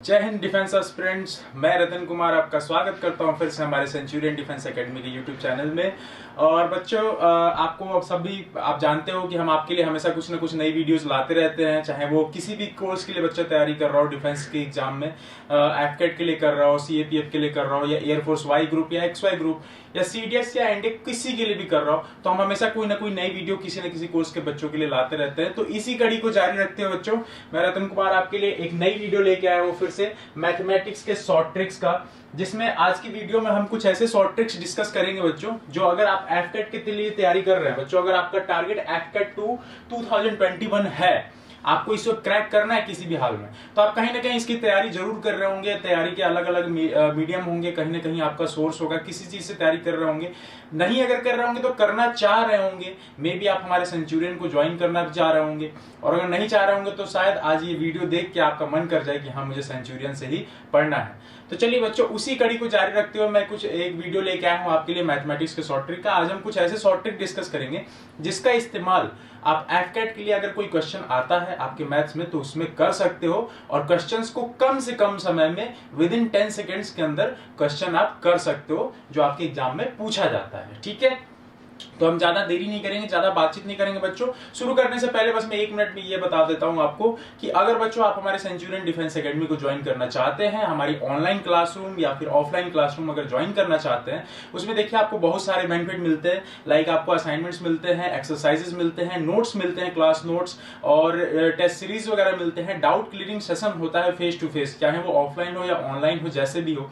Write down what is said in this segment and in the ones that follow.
जय Hind defence aspirants. मैं रतन कुमार आपका स्वागत करता हूं फिर से हमारे सेंचुरियन डिफेंस एकेडमी के यूट्यूब चैनल में। और बच्चों, आपको अब सभी आप जानते हो कि हम आपके लिए हमेशा कुछ ना कुछ नई वीडियोस लाते रहते हैं, चाहे वो किसी भी कोर्स के लिए बच्चा तैयारी कर रहा हो, डिफेंस के एग्जाम में एफकेट के लिए कर रहा हो, सीएपीएफ के लिए कर रहा हो, या एयरफोर्स वाई ग्रुप या एक्सवाई ग्रुप या सीडीएस या एनडीए किसी के लिए भी कर रहा हो, तो हम हमेशा कोई ना कोई नई वीडियो किसी न किसी कोर्स के बच्चों के लिए लाते रहते हैं। तो इसी कड़ी को जारी रखते हुए बच्चों, मैं रतन कुमार आपके लिए एक नई वीडियो लेके आया हूँ फिर से मैथमेटिक्स के शॉर्ट ट्रिक्स का, जिसमें आज की वीडियो में हम कुछ ऐसे शॉर्ट ट्रिक्स डिस्कस करेंगे बच्चों, जो अगर आप एफकेट के लिए तैयारी कर रहे हैं बच्चों, अगर आपका टारगेट एफकेट 2021 है, आपको इसको क्रैक करना है किसी भी हाल में, तो आप कहीं ना कहीं इसकी तैयारी जरूर कर रहे होंगे। तैयारी के अलग अलग मीडियम होंगे, कहीं ना कहीं आपका सोर्स होगा, किसी चीज से तैयारी कर रहे होंगे। नहीं अगर कर रहे होंगे तो करना चाह रहे होंगे, मे बी आप हमारे सेंचुरियन को ज्वाइन करना चाह रहे होंगे, और अगर नहीं चाह रहे होंगे तो शायद आज ये वीडियो देख के आपका मन कर जाए कि हाँ, मुझे सेंचुरियन से ही पढ़ना है। तो चलिए बच्चों, उसी कड़ी को जारी रखते हुए मैं कुछ एक वीडियो लेके आया हूं आपके लिए मैथमेटिक्स के शॉर्ट ट्रिक का। आज हम कुछ ऐसे शॉर्ट ट्रिक डिस्कस करेंगे जिसका इस्तेमाल आप एफकेट के लिए अगर कोई क्वेश्चन आता है आपके मैथ्स में तो उसमें कर सकते हो, और क्वेश्चंस को कम से कम समय में विद इन 10 सेकेंड्स के अंदर क्वेश्चन आप कर सकते हो जो आपके एग्जाम में पूछा जाता है। ठीक है, तो हम ज्यादा देरी नहीं करेंगे, ज्यादा बातचीत नहीं करेंगे बच्चों। शुरू करने से पहले बस मैं 1 मिनट में ये बता देता हूं आपको कि अगर बच्चों आप हमारे सेंचुरियन डिफेंस एकेडमी को ज्वाइन करना चाहते हैं, हमारी ऑनलाइन क्लासरूम या फिर ऑफलाइन क्लासरूम अगर ज्वाइन करना चाहते हैं, उसमें देखिए आपको बहुत सारे बेनिफिट मिलते हैं। लाइक आपको असाइनमेंट्स मिलते हैं, एक्सरसाइजेस मिलते हैं, नोट्स मिलते हैं, क्लास नोट्स और टेस्ट सीरीज वगैरह मिलते हैं, डाउट क्लियरिंग सेशन होता है फेस टू फेस, चाहे वो ऑफलाइन हो या ऑनलाइन हो, जैसे भी हो।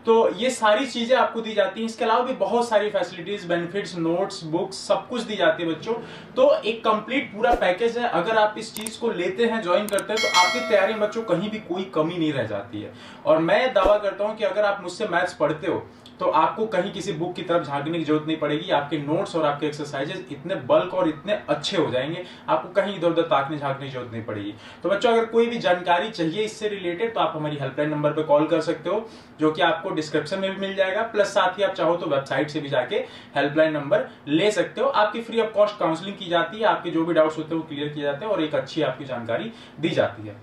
तो ये सारी चीजें आपको दी जाती हैं। इसके अलावा भी बहुत सारी फैसिलिटीज, बेनिफिट्स, नोट्स, बुक्स, सब कुछ दी जाती है बच्चों। तो एक कंप्लीट पूरा पैकेज है। अगर आप इस चीज को लेते हैं, ज्वाइन करते हैं, तो आपकी तैयारी में बच्चों कहीं भी कोई कमी नहीं रह जाती है। और मैं दावा करता हूं कि अगर आप मुझसे मैथ्स पढ़ते हो तो आपको कहीं किसी बुक की तरफ झांकने की जरूरत नहीं पड़ेगी। आपके नोट्स और आपके एक्सरसाइजेस इतने बल्क और इतने अच्छे हो जाएंगे, आपको कहीं इधर उधर ताकने झांकने की जरूरत नहीं पड़ेगी। तो बच्चों, अगर कोई भी जानकारी चाहिए इससे रिलेटेड तो आप हमारी हेल्पलाइन नंबर पर कॉल कर सकते हो, जो कि आपको डिस्क्रिप्शन में भी मिल जाएगा। प्लस साथ ही आप चाहो तो वेबसाइट से भी जाके हेल्पलाइन नंबर ले सकते हो। आपकी फ्री ऑफ कॉस्ट काउंसलिंग की जाती है, आपके जो भी डाउट्स होते हैं वो क्लियर किए जाते हैं और एक अच्छी आपकी जानकारी दी जाती है।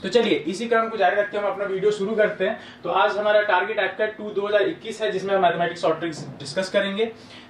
तो चलिए इसी क्रम को जारी रखते हैं, हम अपना वीडियो शुरू करते हैं। तो आज हमारा टारगेट एफकेट 2021 है, जिसमें हम मैथमेटिक्स शॉर्ट ट्रिक्स डिस्कस करेंगे।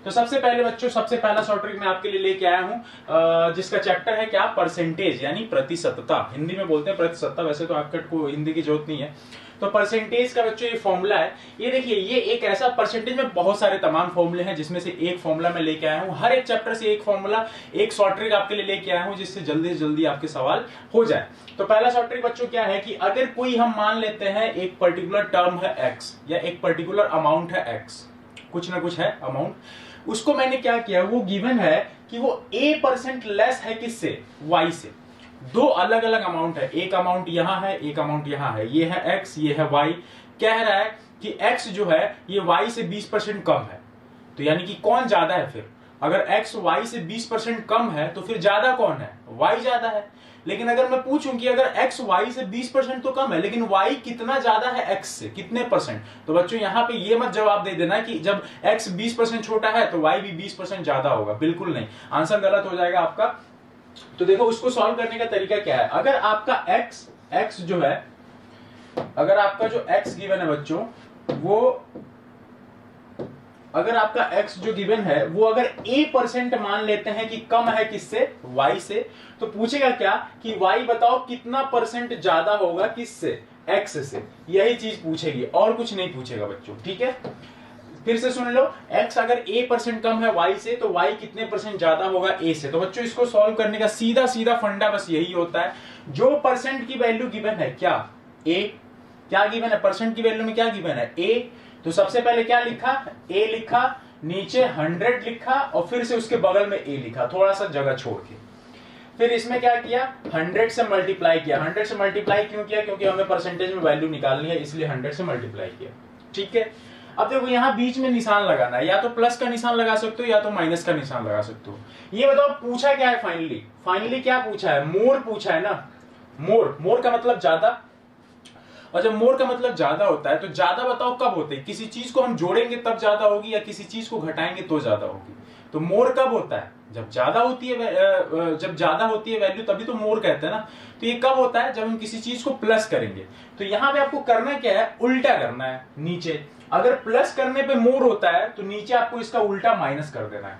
तो सबसे पहले बच्चों, सबसे पहला शॉर्ट ट्रिक मैं आपके लिए लेके आया हूं, जिसका चैप्टर है क्या, परसेंटेज यानी प्रतिशतता। हिंदी में बोलते हैं प्रतिशतता, वैसे तो एफकेट को हिंदी की जरूरत नहीं है। तो परसेंटेज का बच्चों ये फॉर्मूला है। ये देखिए, ये एक ऐसा, परसेंटेज में बहुत सारे तमाम फॉर्मूले हैं, जिसमें से एक फॉर्मूला मैं लेके आया हूं। हर एक चैप्टर से एक फॉर्मूला, एक शॉर्ट ट्रिक आपके लिए लेके आया हूं, जिससे जल्दी से जल्दी आपके सवाल हो जाए। तो पहला शॉर्ट ट्रिक बच्चों क्या है कि अगर कोई हम मान लेते हैं एक पर्टिकुलर टर्म है एक्स, या एक पर्टिकुलर अमाउंट है एक्स, कुछ ना कुछ है अमाउंट, उसको मैंने क्या किया, वो गिवन है कि वो a% लेस है किससे, y से। दो अलग अलग अमाउंट है, एक अमाउंट यहां है, एक अमाउंट यहां है, ये है x, ये है y। कह रहा है कि x जो है ये y से 20% कम है। तो यानी कि कौन ज्यादा है फिर, अगर x y से 20% कम है तो फिर ज्यादा कौन है, y ज्यादा है। लेकिन अगर मैं पूछूं कि अगर x y से 20% तो कम है, लेकिन y कितना ज्यादा है x से, कितने परसेंट, तो बच्चों यहां पे ये मत जवाब दे देना कि जब x 20% छोटा है तो y भी 20% ज्यादा होगा, बिल्कुल नहीं, आंसर गलत हो जाएगा आपका। तो देखो उसको सॉल्व करने का तरीका क्या है। अगर आपका x जो है, अगर आपका जो x गिवन है बच्चों, वो अगर आपका x जो गिवन है वो अगर a% मान लेते हैं कि कम है किससे, y से, तो पूछेगा क्या कि y बताओ कितना परसेंट ज्यादा होगा किससे, x से। यही चीज पूछेगी और कुछ नहीं पूछेगा बच्चों। ठीक है, फिर से सुन लो, x अगर a% कम है y से तो y कितने परसेंट ज्यादा होगा a से। तो बच्चों इसको सॉल्व करने का सीधा सीधा फंडा बस यही होता है, जो परसेंट की वैल्यू गिवन है क्या, a, क्या गिवन है, परसेंट की वैल्यू में क्या गिवन है, a। तो सबसे पहले क्या लिखा, a लिखा, नीचे 100 लिखा, और फिर से उसके बगल में a लिखा, थोड़ा सा जगह छोड़ के। फिर इसमें क्या किया, 100 से मल्टीप्लाई किया। 100 से मल्टीप्लाई क्यों किया, क्योंकि हमें परसेंटेज में वैल्यू निकालनी है, इसलिए 100 से मल्टीप्लाई किया। ठीक है, अब देखो यहाँ बीच में निशान लगाना है, या तो प्लस का निशान लगा सकते हो या तो माइनस का निशान लगा सकते हो। ये बताओ पूछा क्या है फाइनली क्या पूछा है, मोर पूछा है ना, मोर का मतलब ज्यादा। और जब मोर का मतलब ज्यादा होता है तो ज्यादा बताओ कब होते हैं, किसी चीज को हम जोड़ेंगे तब ज्यादा होगी या किसी चीज को घटाएंगे तो ज्यादा होगी। तो मोर कब होता है, जब ज्यादा होती है, जब ज्यादा होती है वैल्यू तभी तो मोर कहते हैं ना। तो ये कब होता है, जब हम किसी चीज को प्लस करेंगे। तो यहां पे आपको करना क्या है, उल्टा करना है। नीचे अगर प्लस करने पे मोर होता है तो नीचे आपको इसका उल्टा माइनस कर देना है।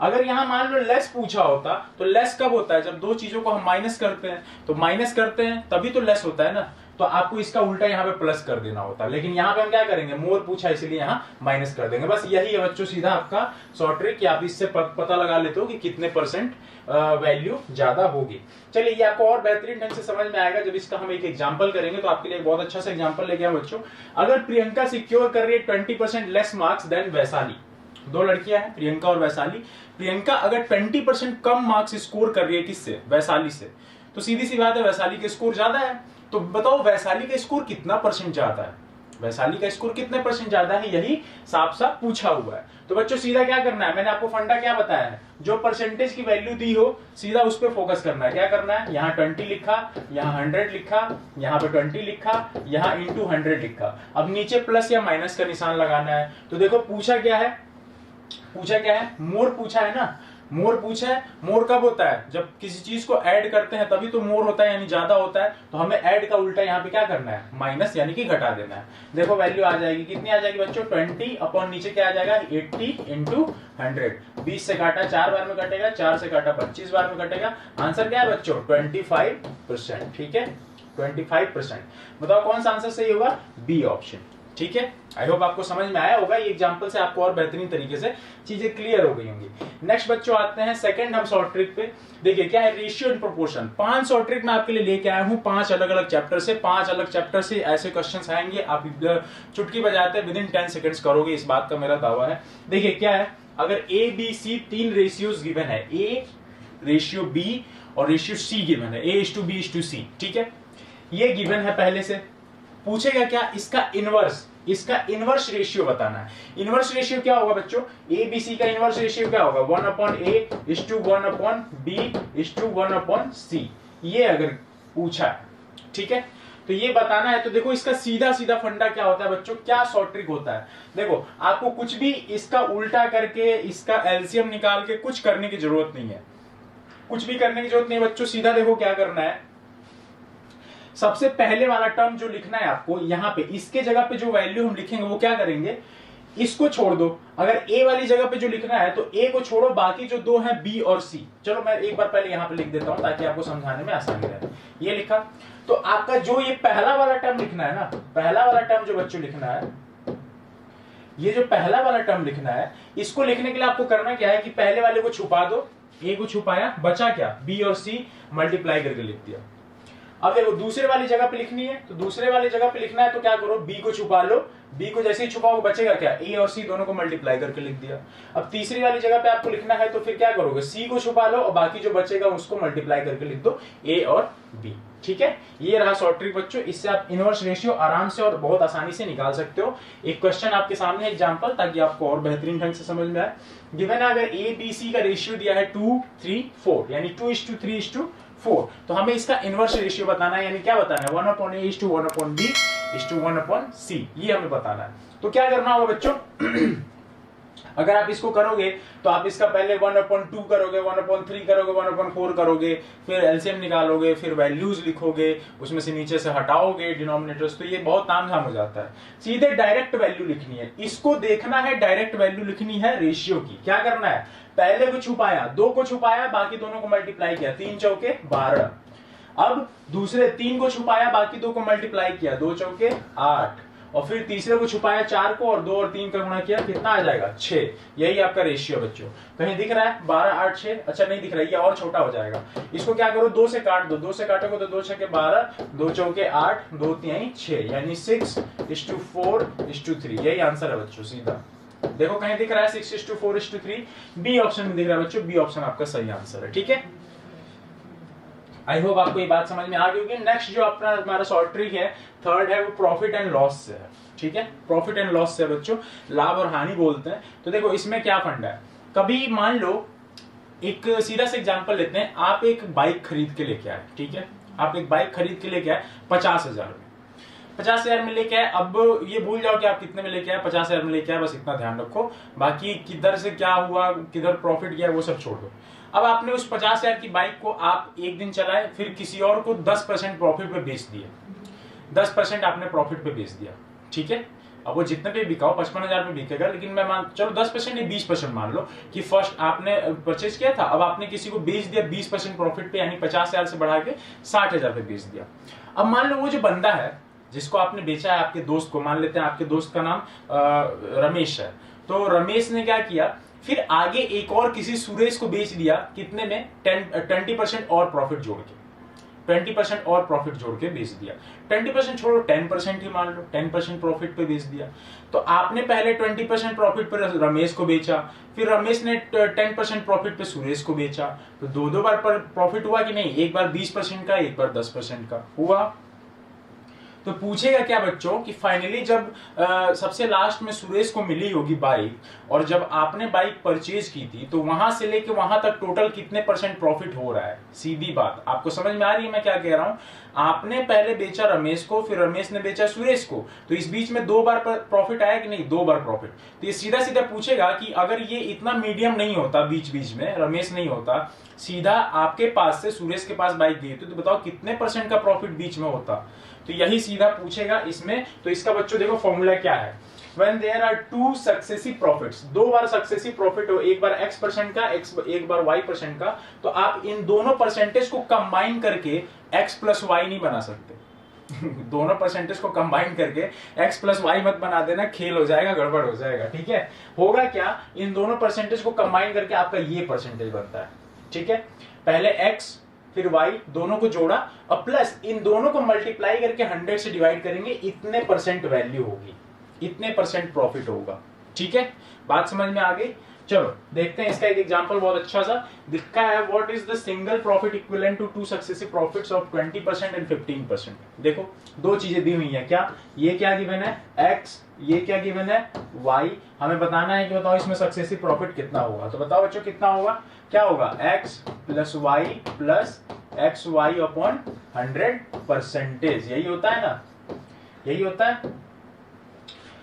अगर यहां मान लो लेस पूछा होता तो लेस कब होता है, जब दो चीजों को हम माइनस करते हैं। तो माइनस करते हैं तभी तो लेस होता है ना, तो आपको इसका उल्टा यहाँ पे प्लस कर देना होता है। लेकिन यहाँ पे हम क्या करेंगे, मोर पूछा इसलिए यहाँ माइनस कर देंगे। बस यही है बच्चों सीधा आपका शॉर्ट ट्रिक कि आप इससे पता लगा लेते हो कि कितने परसेंट वैल्यू ज्यादा होगी। चलिए ये आपको और बेहतरीन ढंग से समझ में आएगा जब इसका हम एक एग्जांपल करेंगे। तो आपके लिए बहुत अच्छा सा एग्जांपल लेके आए बच्चों। अगर प्रियंका सिक्योर कर रही है 20% लेस मार्क्स देन वैशाली, दो लड़कियां हैं प्रियंका और वैशाली। प्रियंका अगर 20% कम मार्क्स स्कोर कर रही है किससे, वैशाली से, तो सीधी सी बात है वैशाली के स्कोर ज्यादा है। तो बताओ वैशाली का स्कोर कितना परसेंट ज्यादा है, वैशाली का स्कोर कितने परसेंट ज्यादा है, यही साफ साफ पूछा हुआ है। तो बच्चों सीधा क्या करना है, मैंने आपको फंडा क्या बताया है, जो परसेंटेज की वैल्यू दी हो सीधा उस पर फोकस करना है। क्या करना है, यहाँ 20 लिखा, यहाँ 100 लिखा, यहाँ पे 20 लिखा, यहाँ इंटू 100 लिखा। अब नीचे प्लस या माइनस का निशान लगाना है। तो देखो पूछा क्या है, मोर पूछा है ना, मोर पूछा है। मोर कब होता है, जब किसी चीज को ऐड करते हैं तभी तो मोर होता है, यानी ज्यादा होता है। तो हमें ऐड का उल्टा यहाँ पे क्या करना है, माइनस यानी कि घटा देना है। देखो वैल्यू आ जाएगी, कितनी आ जाएगी बच्चों, 20 अपॉन नीचे क्या आ जाएगा 80 इंटू 100। 20 से काटा 4 बार में कटेगा, 4 से काटा 25 बार में कटेगा। आंसर क्या है बच्चों 25%। ठीक है 25%। बताओ कौन सा आंसर सही होगा, बी ऑप्शन। ठीक है, आई होप आपको समझ में आया होगा। ये एग्जांपल से आपको और बेहतरीन तरीके से चीजें क्लियर हो गई होंगी। नेक्स्ट बच्चों आते हैं सेकंड हम शॉर्ट ट्रिक पे। देखिए क्या है, ratio and proportion. 5 short trick मैं आपके लिए लेके आया हूं, 5 अलग अलग चैप्टर से। 5 अलग चैप्टर से ऐसे क्वेश्चंस आएंगे, आप चुटकी बजाते विद इन 10 सेकंड्स करोगे, इस बात का मेरा दावा है। देखिए क्या है, अगर A B C 3 ratios given है, ए रेशियो बी और रेशियो सी गिवन है, A:B:C। ठीक है, ये गिवन है पहले से। पूछेगा क्या, इसका इनवर्स रेशियो बताना है। इनवर्स रेशियो क्या होगा बच्चों, ए बी सी का इनवर्स रेशियो क्या होगा, 1/A:1/B:1/C। ये अगर पूछा है, ठीक है, तो ये बताना है। तो देखो इसका सीधा सीधा फंडा क्या होता है बच्चों, क्या शॉर्ट ट्रिक होता है। देखो आपको कुछ भी इसका उल्टा करके, इसका एलसीएम निकाल के कुछ करने की जरूरत नहीं है, कुछ भी करने की जरूरत नहीं है बच्चों। सीधा देखो क्या करना है, सबसे पहले वाला टर्म जो लिखना है आपको यहाँ पे, इसके जगह पे जो वैल्यू हम लिखेंगे वो क्या करेंगे, इसको छोड़ दो। अगर ए वाली जगह पे जो लिखना है तो ए को छोड़ो, बाकी जो दो हैं बी और सी। चलो मैं एक बार पहले यहाँ पे लिख देता हूं ताकि आपको समझाने में आसानी रहे। ये लिखा, तो आपका जो ये पहला वाला टर्म लिखना है ना, पहला वाला टर्म जो बच्चों लिखना है, ये जो पहला वाला टर्म लिखना है, इसको लिखने के लिए आपको करना क्या है कि पहले वाले को छुपा दो, ए को छुपाया, बचा क्या, बी और सी मल्टीप्लाई करके लिख दिया। अब देखो दूसरे वाली जगह पे लिखनी है, तो दूसरे वाली जगह पे लिखना है तो क्या करो, बी को छुपा लो, बी को जैसे ही छुपाओ बचेगा क्या, ए और सी दोनों को मल्टीप्लाई करके लिख दिया। अब तीसरी वाली जगह पे आपको लिखना है तो फिर क्या करोगे, सी को छुपा लो और बाकी जो बचेगा उसको मल्टीप्लाई करके लिख दो, ए और बी। ठीक है, ये रहा शॉर्ट ट्रिक बच्चों। इससे आप इनवर्स रेशियो आराम से और बहुत आसानी से निकाल सकते हो। एक क्वेश्चन आपके सामने एग्जांपल, ताकि आपको और बेहतरीन ढंग से समझ में आए। गिवन है अगर ए बी सी का रेशियो दिया है 2 3 4, यानी 2:3:4, तो हमें इसका इनवर्स रेशियो बताना है, यानी क्या बताना है, 1/A:1/B:1/C, ये हमें बताना है। तो क्या करना होगा बच्चों अगर आप इसको करोगे तो आप इसका पहले 1/2 करोगे, 1/3 करोगे, 1/4 करोगे, फिर एलसीएम निकालोगे, फिर वैल्यूज लिखोगे, उसमें से नीचे से हटाओगे डिनोमिनेटर्स, तो ये बहुत तामझाम हो जाता है। सीधे डायरेक्ट वैल्यू लिखनी है, इसको देखना है, डायरेक्ट वैल्यू लिखनी है रेशियो की। क्या करना है, पहले को छुपाया, 2 को छुपाया, बाकी दोनों को मल्टीप्लाई किया, 3 चौके 12। अब दूसरे 3 को छुपाया, बाकी 2 को मल्टीप्लाई किया, 2 चौके 8, और फिर तीसरे को छुपाया 4 को, और 2 और 3 का गुणा किया, कितना आ जाएगा 6। यही आपका रेशियो बच्चों। कहीं दिख रहा है 12 8 6, अच्छा नहीं दिख रहा है, ये और छोटा हो जाएगा। इसको क्या करो, 2 से काट दो, 2 से काटोगे तो 2 छके 12, 2 चौके 8, 2 3 6, यानी 6:4:3। यही आंसर है बच्चों सीधा। देखो कहीं दिख रहा है 6:4:3, बी ऑप्शन में दिख रहा है बच्चों, बी ऑप्शन आपका सही आंसर है। ठीक है, आई होप आपको ये बात समझ में आ गई होगी। नेक्स्ट जो अपना हमारा शॉर्ट ट्रिक है, थर्ड है, वो प्रॉफिट एंड लॉस से है। ठीक है, प्रॉफिट एंड लॉस से बच्चों, लाभ और हानि बोलते हैं। तो देखो इसमें क्या फंडा है, कभी मान लो एक सीधा सा एग्जांपल लेते हैं, आप एक बाइक खरीद के लेके आए, ठीक है, आप एक बाइक खरीद के लेके आए 50,000 में। 50,000 में लेके आए, अब ये भूल जाओ कि आप कितने में लेके आए, 50,000 में लेके आए, बस इतना ध्यान रखो, बाकी किधर से क्या हुआ, किधर प्रॉफिट गया, वो सब छोड़ दो। अब आपने उस 50,000 की बाइक को आप एक दिन चलाए, फिर किसी और को 10% प्रॉफिट पे बेच दिया, 10% आपने प्रॉफिट पे बेच दिया, ठीक है। अब वो जितने पे बिकाओ 55,000 पे बिकेगा, लेकिन मैं मान चलो 10% या 20% मान लो कि फर्स्ट आपने परचेज किया था, अब आपने किसी को बेच दिया 20% प्रॉफिट पे, यानी 50,000 से बढ़ा के 60,000 पे बेच दिया। अब मान लो वो जो बंदा है जिसको आपने बेचा है, आपके दोस्त को, मान लेते हैं आपके दोस्त का नाम रमेश है, तो रमेश ने क्या किया, फिर आगे एक और किसी सुरेश को बेच दिया, कितने में, 20% और प्रॉफिट जोड़ के, 20% और प्रॉफिट जोड़ के बेच दिया। 20% छोड़ो, 10% ही मान लो, 10% प्रॉफिट पे बेच दिया। तो आपने पहले 20% प्रॉफिट पे रमेश को बेचा, फिर रमेश ने 10% प्रॉफिट पे सुरेश को बेचा, तो दो बार पर प्रॉफिट हुआ कि नहीं, एक बार 20% का, एक बार 10% का हुआ। तो पूछेगा क्या बच्चों कि फाइनली जब सबसे लास्ट में सुरेश को मिली होगी बाइक, और जब आपने बाइक परचेज की थी, तो वहां से लेके वहां तक टोटल कितने % प्रॉफिट हो रहा है। सीधी बात, आपको समझ में आ रही है मैं क्या कह रहा हूं। आपने पहले बेचा रमेश को, फिर रमेश ने बेचा सुरेश को, तो इस बीच में 2 बार प्रॉफिट आया कि नहीं, 2 बार प्रॉफिट। तो ये सीधा सीधा पूछेगा कि अगर ये इतना मीडियम नहीं होता, बीच बीच में रमेश नहीं होता, सीधा आपके पास से सुरेश के पास बाइक गई, तो बताओ कितने % का प्रॉफिट बीच में होता। तो यही सीधा पूछेगा इसमें। तो इसका बच्चों देखो फॉर्मूला क्या है, when there are two successive profits, 2 bar successive profit हो, एक बार x% का, एक बार y% का, तो आप इन दोनों परसेंटेज को कंबाइन करके x + y नहीं बना सकते। दोनों परसेंटेज को कंबाइन करके x + y मत बना देना, खेल हो जाएगा, गड़बड़ हो जाएगा, ठीक है। होगा क्या, इन दोनों परसेंटेज को कंबाइन करके आपका ये परसेंटेज बनता है, ठीक है। पहले x फिर y दोनों को जोड़ा, और प्लस इन दोनों को मल्टीप्लाई करके 100 से डिवाइड करेंगे, इतने % वैल्यू होगी, इतने % प्रॉफिट होगा, ठीक है। बात समझ में आ गई। चलो देखते हैं इसका एक एग्जांपल, बहुत अच्छा सा दिखा है। What is the single profit equivalent to 2 successive profits of 20% and 15%। देखो 2 चीजें दी हुई हैं, क्या, ये क्या गिवन है x, ये क्या गिवन है y। हमें बताना है कि बताओ इसमें सक्सेसिव प्रॉफिट कितना होगा। तो बताओ बच्चों कितना होगा, क्या होगा, x + y + xy अपॉन 100%, यही होता है ना, यही होता है।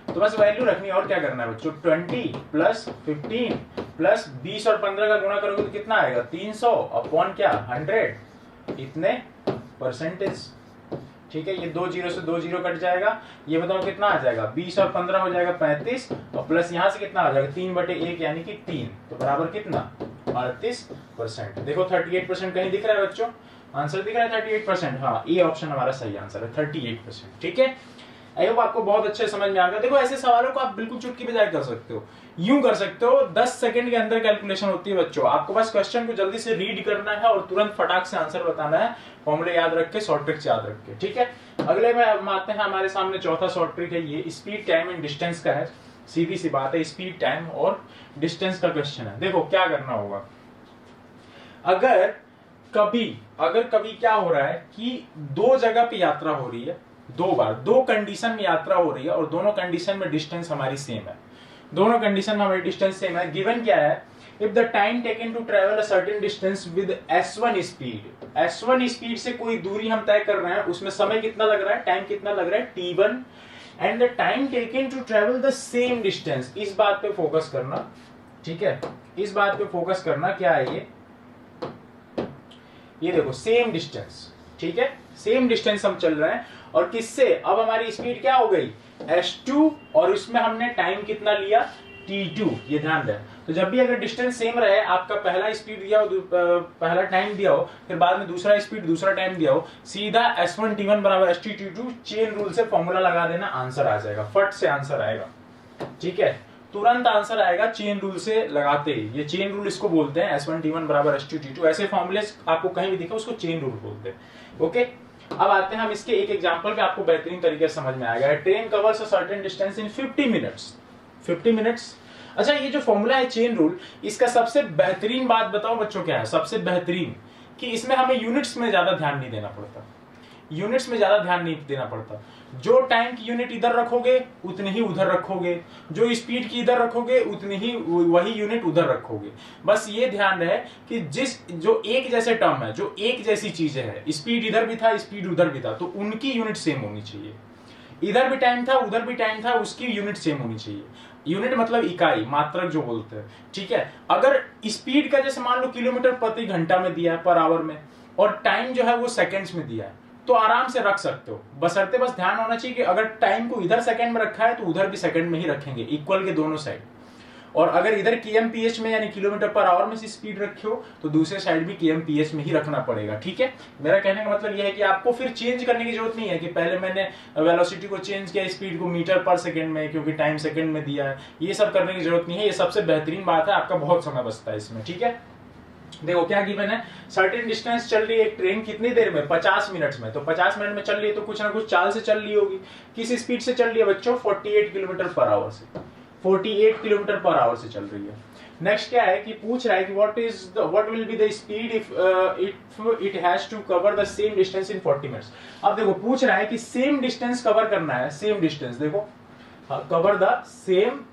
तो बस वैल्यू रखनी है, और क्या करना है बच्चों, 20 + 15 + 20 और 15 का गुणा करोगे तो कितना आएगा, 300 अपॉन क्या, 100, इतने %, ठीक है। ये 2 0 से 2 0 कट जाएगा, ये बताओ कितना आ जाएगा, 20 और 15 हो जाएगा 35, और प्लस यहां से कितना आ जाएगा, 3/1 यानी कि 3, तो बराबर कितना, 38%। देखो 38% कहीं दिख रहा है बच्चों, आंसर दिख रहा है 38%, हाँ ये ऑप्शन हमारा सही आंसर है, 38%, ठीक है। आई होप आपको बहुत अच्छे समझ में आ गया। देखो ऐसे सवालों को आप बिल्कुल चुटकी बजाय कर सकते हो, यूं कर सकते हो, 10 सेकंड के अंदर कैलकुलेशन होती है बच्चों। आपको बस क्वेश्चन को जल्दी से रीड करना है और तुरंत फटाक से आंसर बताना है, फॉर्मूले याद रख के, शॉर्ट ट्रिक्स याद रख के, ठीक है। अगले में हम आते हैं, हमारे सामने चौथा शॉर्ट ट्रिक है, ये स्पीड, टाइम एंड डिस्टेंस का है। सीधी सी बात है, स्पीड, टाइम और डिस्टेंस का क्वेश्चन है। देखो क्या करना होगा, अगर कभी क्या हो रहा है कि 2 जगह पे यात्रा हो रही है, 2 बार 2 कंडीशन में यात्रा हो रही है, और दोनों कंडीशन में डिस्टेंस हमारी सेम है, दोनों कंडीशन में हमारी डिस्टेंस सेम है। गिवन क्या है, if the time taken to travel a certain distance with s1 speed, s1 speed से कोई दूरी हम तय कर रहे हैं, उसमें समय कितना लग रहा है, टाइम कितना लग रहा है, t1, and the time taken to travel the same distance, इस बात पे फोकस करना, ठीक है, इस बात पे फोकस करना। क्या है ये देखो सेम डिस्टेंस, ठीक है, सेम डिस्टेंस हम चल रहे हैं, और किससे, अब हमारी स्पीड क्या हो गई, s2, और इसमें हमने टाइम कितना लिया, t2, ये ध्यान दें। तो जब भी अगर डिस्टेंस सेम रहे, आपका पहला स्पीड दिया हो, पहला टाइम दिया हो, फिर बाद में दूसरा स्पीड दूसरा टाइम दिया हो, सीधा s1 t1 बराबर s2 t2 चेन रूल से फॉर्मूला लगा देना, आंसर आ जाएगा, फट से आंसर आएगा, ठीक है, तुरंत आंसर आएगा चेन रूल से लगाते ही। ये चेन रूल इसको बोलते हैं, s1 t1 बराबर s2 t2, ऐसे फॉर्मूले आपको कहीं भी दिखे उसको चेन रूल बोलते हैं, ओके। अब आते हैं हम इसके एक एग्जांपल पे, आपको बेहतरीन तरीके से समझ में आएगा। Train covers a certain distance in 50 minutes, 50 minutes. अच्छा, ये जो फॉर्मूला है चेन रूल, इसका सबसे बेहतरीन बात बताओ बच्चों क्या है, सबसे बेहतरीन कि इसमें हमें यूनिट्स में ज्यादा ध्यान नहीं देना पड़ता, यूनिट्स में ज्यादा ध्यान नहीं देना पड़ता। जो टाइम की यूनिट इधर रखोगे उतनी ही उधर रखोगे, जो स्पीड की इधर रखोगे उतनी ही वही यूनिट उधर रखोगे। बस ये ध्यान रहे कि जो एक जैसे टर्म है, जो एक जैसी चीजें है, स्पीड इधर भी था, स्पीड उधर भी था, तो उनकी यूनिट सेम होनी चाहिए। इधर भी टाइम था उधर भी टाइम था, उसकी यूनिट सेम होनी चाहिए। यूनिट मतलब इकाई, मात्रक जो बोलते हैं, ठीक है। अगर स्पीड का जैसे मान लो किलोमीटर प्रति घंटा में दिया है, पर आवर में, और टाइम जो है वो सेकंड्स में दिया है, तो आराम से रख सकते हो। बशर्ते बस ध्यान होना चाहिए कि अगर टाइम को इधर सेकंड में रखा है तो उधर भी सेकंड में ही रखेंगे, इक्वल के दोनों साइड। और अगर इधर kmph में यानी किलोमीटर पर आवर में से स्पीड रखे हो तो दूसरे साइड भी kmph में ही रखना पड़ेगा, ठीक है। मेरा कहने का मतलब यह है कि आपको फिर चेंज करने की जरूरत नहीं है कि पहले मैंने वेलोसिटी को चेंज किया स्पीड को मीटर पर सेकंड में, क्योंकि टाइम सेकंड में दिया है। ये सब करने की जरूरत नहीं है, ये सबसे बेहतरीन बात है, आपका बहुत समय बचता है इसमें, ठीक है। देखो क्या गिवन है, सर्टेन डिस्टेंस चल रही है एक ट्रेन कितनी देर में, 50 मिनट में। तो 50 मिनट में चल रही है तो कुछ ना कुछ चाल से चल रही होगी। किस स्पीड से चल रही है बच्चों, 48 किलोमीटर पर आवर से, 48 किलोमीटर पर आवर से चल रही है। नेक्स्ट क्या है कि पूछ रहा है कि what will be the speed if it has to cover the same distance in 40 minutes. अब देखो पूछ रहा है कि सेम डिस्टेंस कवर करना है, सेम डिस्टेंस, देखो cover the same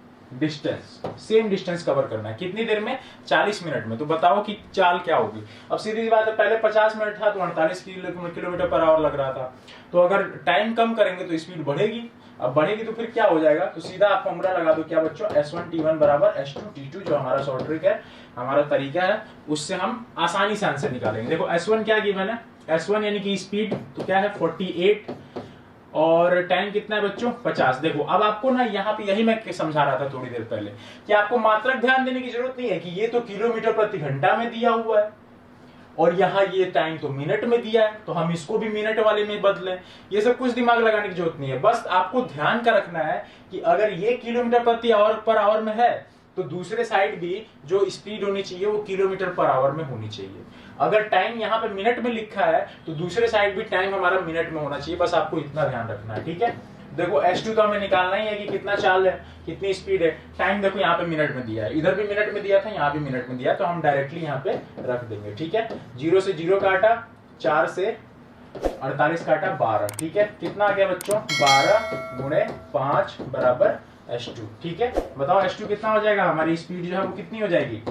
distance cover करना है कितनी देर में, 40 मिनट में। तो बताओ कि चाल क्या होगी। अब सीधी सी बात है, पहले 50 मिनट था तो 48 किलोमीटर पर आवर लग रहा था। तो अगर टाइम कम करेंगे तो स्पीड बढ़ेगी। अब बढ़ेगी तो फिर क्या हो जाएगा, तो सीधा आप फॉर्मूला लगा दो क्या बच्चों, S1T1 बराबर S2T2, जो हमारा शॉर्ट ट्रिक है, हमारा तरीका है, उससे हम आसानी से आंसर निकालेंगे। देखो S1 क्या गिवन है, S1 यानी कि स्पीड तो क्या है 48 और टाइम कितना है बच्चों 50। देखो अब आपको ना यहाँ पे यही मैं समझा रहा था थोड़ी देर पहले कि आपको मात्रक ध्यान देने की जरूरत नहीं है कि ये तो किलोमीटर प्रति घंटा में दिया हुआ है और यहाँ ये टाइम तो मिनट में दिया है, तो हम इसको भी मिनट वाले में बदलें। ये सब कुछ दिमाग लगाने की जरूरत नहीं है, बस आपको ध्यान का रखना है कि अगर ये किलोमीटर प्रति आवर पर आवर में है तो दूसरे साइड भी जो स्पीड होनी चाहिए वो किलोमीटर पर आवर में होनी चाहिए। अगर टाइम यहाँ पे मिनट में लिखा है तो दूसरे साइड भी टाइम हमारा मिनट में होना चाहिए, बस आपको इतना ध्यान रखना है, ठीक है। देखो S2 तो हमें निकालना ही है कि कितना चाल है, कितनी स्पीड है। टाइम देखो यहाँ पे मिनट में दिया है, इधर भी मिनट में दिया था, यहाँ भी मिनट में दिया, तो हम डायरेक्टली यहाँ पे रख देंगे, ठीक है। 0 से 0 काटा, 4 से 48 काटा 12, ठीक है। कितना आ गया बच्चों, 12 गुणे 5 बराबर S2, ठीक है। बताओ S2 कितना हो जाएगा, हमारी स्पीड जो है वो कितनी हो जाएगी,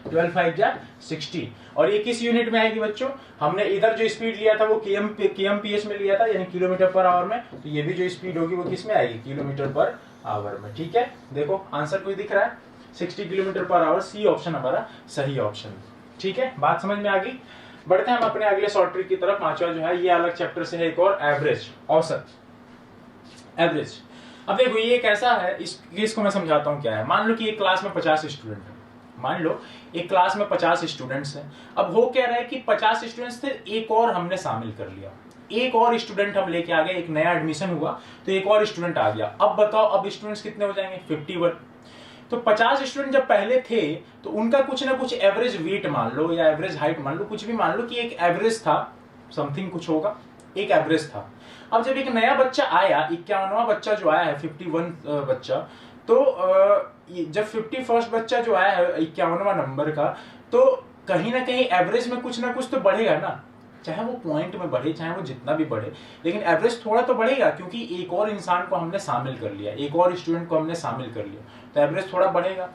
12 5 जा 60। और ये किस यूनिट में आएगी बच्चों, हमने इधर जो स्पीड लिया था वो kmph में लिया था, यानी किलोमीटर पर आवर में, तो ये भी जो स्पीड होगी वो किस में आएगी, किलोमीटर पर आवर में, ठीक है। देखो आंसर कोई दिख रहा है, 60 kilometre per hour, C option हमारा सही ऑप्शन, ठीक है। बात समझ में आ गई। बढ़ते हैं हम अपने अगले शॉर्ट ट्रिक की तरफ। पांचवा जो है ये अलग चैप्टर से है, एक और एवरेज, औसत, एवरेज। अब देखो ये एक ऐसा है, इस केस को मैं समझाता हूँ क्या है। मान लो कि एक क्लास में 50 स्टूडेंट है, मान लो एक क्लास में 50 स्टूडेंट्स हैं। अब हो क्या रहा है कि 50 स्टूडेंट्स थे, एक और हमने शामिल कर लिया, एक और स्टूडेंट हम लेके आ गए, एक नया एडमिशन हुआ तो एक और स्टूडेंट आ गया। अब बताओ अब स्टूडेंट्स कितने हो जाएंगे, 51। तो 50 स्टूडेंट जब पहले थे तो उनका कुछ ना कुछ एवरेज वेट मान लो या एवरेज हाइट मान लो, कुछ भी मान लो कि एक एवरेज था, समथिंग कुछ होगा, एक एवरेज था। अब जब एक नया बच्चा आया, 51वां बच्चा जो आया है, 51 बच्चा, तो जब 51st बच्चा जो आया है 51वां नंबर का, तो कहीं ना कहीं एवरेज में कुछ ना कुछ तो बढ़ेगा ना, चाहे वो पॉइंट में बढ़े चाहे वो जितना भी बढ़े, लेकिन एवरेज थोड़ा तो बढ़ेगा, क्योंकि एक और इंसान को हमने शामिल कर लिया, एक और स्टूडेंट को हमने शामिल कर लिया, तो एवरेज थोड़ा बढ़ेगा।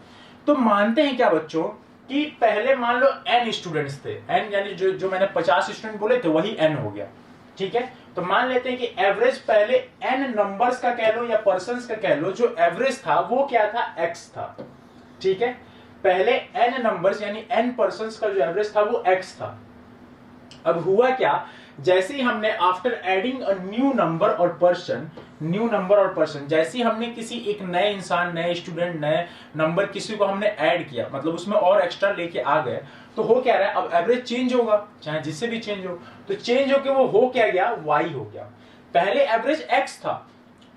तो मानते हैं क्या बच्चों कि पहले मान लो n स्टूडेंट्स थे, n यानी जो मैंने 50 स्टूडेंट बोले थे वही n हो गया, ठीक है। तो मान लेते हैं कि एवरेज पहले n नंबर्स का कह लो या पर्संस का कह लो, जो एवरेज था वो क्या था, x था, ठीक है। पहले n नंबर्स यानी n पर्संस का जो एवरेज था वो x था। अब हुआ क्या, जैसे ही हमने after adding a new number और पर्सन, जैसे ही हमने किसी एक नए इंसान, नए स्टूडेंट, नए नंबर किसी को हमने ऐड किया, मतलब उसमें और एक्स्ट्रा लेके आ गए, तो हो क्या रहा है, अब एवरेज चेंज होगा, चाहे जिससे भी चेंज हो। तो चेंज होके वो हो क्या गया, y हो गया। पहले एवरेज x था,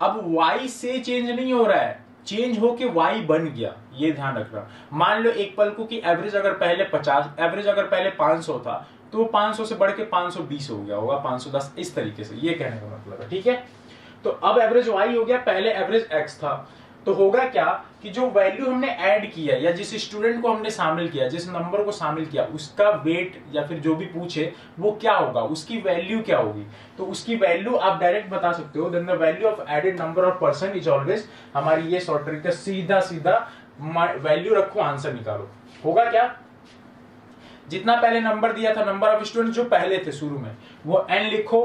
अब y से चेंज नहीं हो रहा है, चेंज होके y बन गया, ये ध्यान रखना। मान लो एक पल को कि एवरेज अगर पहले 50, एवरेज अगर पहले 500 था तो वो 500 से बढ़ के 520 हो गया होगा, 510, इस तरीके से, ये कहने का मतलब है, ठीक है। तो अब एवरेज y हो गया, पहले एवरेज x था। तो होगा क्या कि जो वैल्यू हमने ऐड किया या जिस स्टूडेंट को हमने शामिल किया, जिस नंबर को शामिल किया, उसका वेट या फिर जो भी पूछे वो क्या होगा, उसकी वैल्यू क्या होगी। तो उसकी वैल्यू आप डायरेक्ट बता सकते हो, then the value of added number of person is always, हमारी ये शॉर्ट ट्रिक है, सीधा सीधा वैल्यू रखो, आंसर निकालो। होगा क्या, जितना पहले नंबर दिया था, नंबर ऑफ स्टूडेंट जो पहले थे शुरू में, वो n लिखो,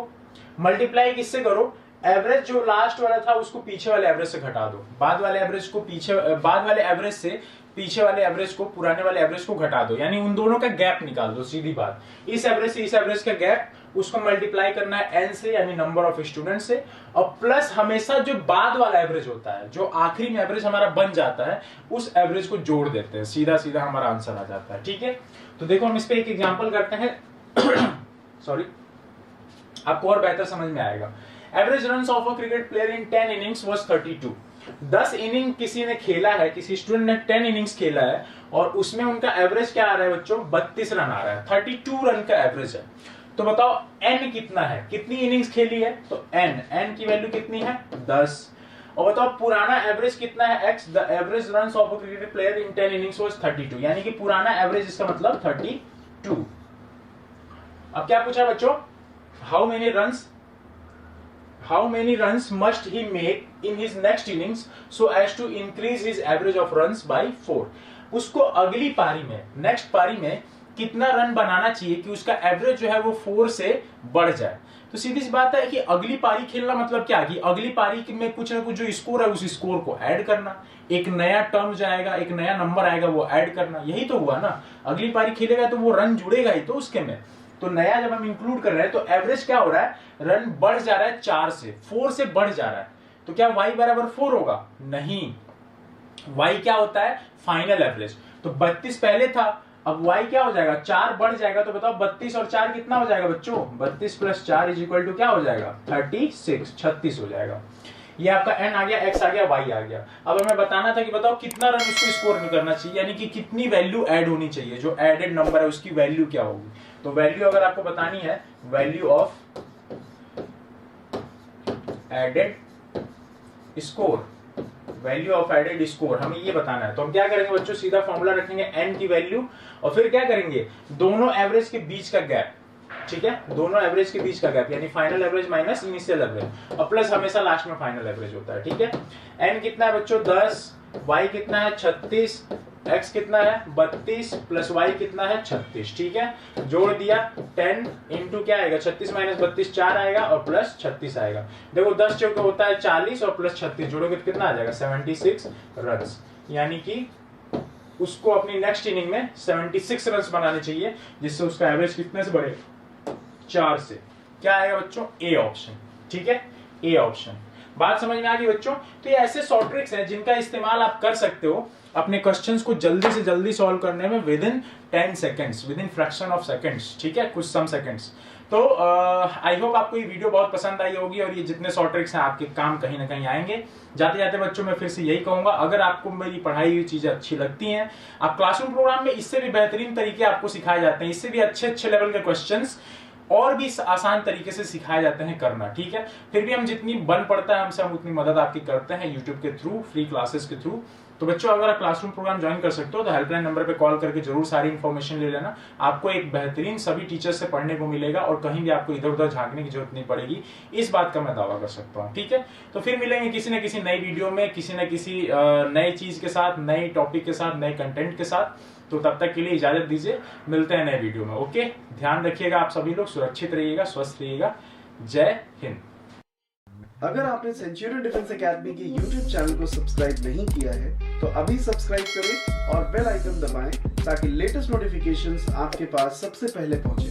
मल्टीप्लाई किससे करो, एवरेज जो लास्ट वाला था उसको पीछे वाले एवरेज से घटा दो, बाद वाले एवरेज से पीछे वाले एवरेज को पुराने वाले एवरेज को घटा दो, यानी उन दोनों का गैप निकाल दो। सीधी बात, इस एवरेज से इस एवरेज का गैप उसको मल्टीप्लाई करना है n से, यानी नंबर ऑफ स्टूडेंट से, और प्लस हमेशा जो बाद वाला एवरेज होता है, जो आखिरी में एवरेज हमारा बन जाता है, उस एवरेज को जोड़ देते हैं, सीधा सीधा हमारा आंसर आ जाता है। ठीक है, तो देखो हम इस पे एक एग्जांपल करते हैं सॉरी, आपको और बेहतर समझ में आएगा। Average runs of a cricket player in 10 innings was 32। 10 inning किसी ने खेला है, किसी स्टूडेंट ने 10 इनिंग्स खेला है, और उसमें उनका एवरेज क्या आ रहा है बच्चों, 32 रन आ रहा है, 32 रन का एवरेज है। तो बताओ n कितना है, कितनी इनिंग्स खेली है, तो n की वैल्यू कितनी है, 10। और बताओ पुराना एवरेज कितना है, x, the average runs of a cricket player in 10 innings was 32, यानी कि पुराना एवरेज इसका मतलब 32। अब क्या पूछा बच्चों, how many runs must he make in his next innings so as to increase his average of runs by 4। उसको अगली पारी में, नेक्स्ट पारी में कितना रन बनाना चाहिए कि उसका एवरेज जो है वो 4 से बढ़ जाए। तो सीधी सी बात है कि अगली पारी खेलना मतलब क्या, कि अगली पारी में कुछ ना कुछ जो स्कोर है उस स्कोर को ऐड करना, एक नया टर्म जाएगा, एक नया नंबर आएगा, वो ऐड करना, यही तो हुआ ना। अगली पारी खेलेगा तो वो रन जुड़ेगा ही तो उसके में, तो नया जब हम इंक्लूड कर रहे हैं तो एवरेज क्या हो रहा है, रन बढ़ जा रहा है 4 से, 4 से बढ़ जा रहा है। तो क्या y बराबर 4 होगा, नहीं, y क्या होता है, फाइनल एवरेज। तो 32 पहले था, अब y क्या हो जाएगा, 4 बढ़ जाएगा। तो बताओ 32 और 4 कितना हो जाएगा बच्चों, 32 प्लस 4 इज इक्वल टू क्या हो जाएगा, 36 हो जाएगा। ये आपका n आ गया, x आ गया, y आ गया। अब हमें बताना था कि बताओ कितना रन उसको स्कोर करना चाहिए, यानी कि कितनी वैल्यू ऐड होनी चाहिए, जो एडेड नंबर है उसकी वैल्यू क्या होगी। तो वैल्यू अगर आपको बतानी है, value of added score, value of added score हमें ये बताना है। तो हम क्या करेंगे बच्चों, सीधा फॉर्मूला रखेंगे n की वैल्यू, और फिर क्या करेंगे, दोनों एवरेज के बीच का गैप, ठीक है, दोनों एवरेज के बीच का गैप, यानी final average minus initial average, और प्लस हमेशा लास्ट में फाइनल एवरेज होता है। ठीक है, n कितना है बच्चों, 10, y कितना है 36, x कितना है 32, प्लस y कितना है 36। ठीक है, जोड़ दिया, 10 इंटू क्या आएगा, 36 माइनस 32 4 आएगा, और प्लस 36 आएगा। देखो 10 चौके होता है 40, और प्लस 36 जोड़ोगे तो कितना आ जाएगा, 76 रन्स, यानी कि उसको अपनी नेक्स्ट इनिंग में 76 रन्स बनाने चाहिए, जिससे उसका एवरेज कितने से बढ़े, 4 से। क्या आएगा बच्चों, ए ऑप्शन। ठीक है, ए ऑप्शन। बात समझ में आ गई बच्चों। तो ये ऐसे शॉर्ट ट्रिक्स हैं जिनका इस्तेमाल आप कर सकते हो अपने क्वेश्चंस को जल्दी से जल्दी सॉल्व करने में, with in 10 seconds, with in fraction of seconds. ठीक है, कुछ सम सेकेंड्स। तो आई होप आपको ये वीडियो बहुत पसंद आई होगी, और ये जितने शॉर्ट ट्रिक्स हैं आपके काम कहीं ना कहीं आएंगे। जाते जाते बच्चों मैं फिर से यही कहूंगा, अगर आपको मेरी पढ़ाई हुई चीजें अच्छी लगती हैं, आप क्लासरूम प्रोग्राम में इससे भी बेहतरीन तरीके आपको सिखाए जाते हैं, इससे भी अच्छे लेवल के क्वेश्चंस और भी आसान तरीके से सिखाए जाते हैं करना। ठीक है, फिर भी हम जितनी बन पड़ता है हमसे, हम उतनी मदद आपकी करते हैं यूट्यूब के थ्रू, फ्री क्लासेस के थ्रू। तो बच्चों अगर आप क्लासरूम प्रोग्राम ज्वाइन कर सकते हो तो हेल्पलाइन नंबर पे कॉल करके जरूर सारी इन्फॉर्मेशन ले लेना। आपको एक बेहतरीन सभी टीचर्स से पढ़ने को मिलेगा, और कहीं भी आपको इधर उधर झांकने की जरूरत नहीं पड़ेगी, इस बात का मैं दावा कर सकता हूँ। ठीक है, तो फिर मिलेंगे किसी न किसी नई वीडियो में, किसी न किसी नई चीज के साथ, नए टॉपिक के साथ, नए कंटेंट के साथ। तो तब तक के लिए इजाजत दीजिए, मिलते हैं नए वीडियो में। ओके, ध्यान रखिएगा आप सभी लोग, सुरक्षित रहिएगा, स्वस्थ रहिएगा। जय हिंद। अगर आपने सेंचुरियन डिफेंस एकेडमी के YouTube चैनल को सब्सक्राइब नहीं किया है तो अभी सब्सक्राइब करें और बेल आइकन दबाएं ताकि लेटेस्ट नोटिफिकेशंस आपके पास सबसे पहले पहुंचे।